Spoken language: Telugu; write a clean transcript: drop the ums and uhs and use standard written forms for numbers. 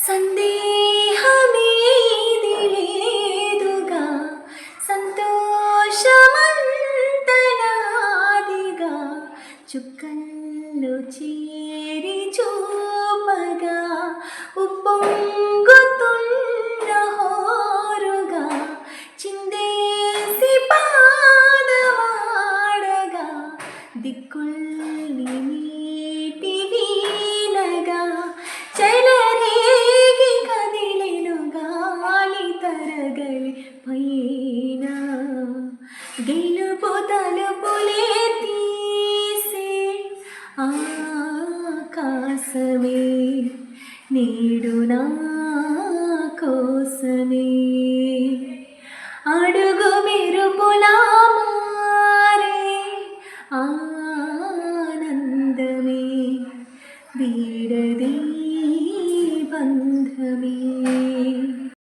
సందేహమేది లేదుగా సంతోషమంతనాదిగా చుక్కల్లో చేరి చూపగా ఉప్పొంగుతున్న హోరుగా చిందేసి పాదవాడగా దిక్కుల్ని నీటి వీణగా చెలరేగి కదిలెను గాలి తరగలి పైన గెలుపు తలుపులే తీసే ఆకాశమే నేడు నా కోసమే అడుగు మెరుపులా మారే ఆనందమే వీడది బంధమే.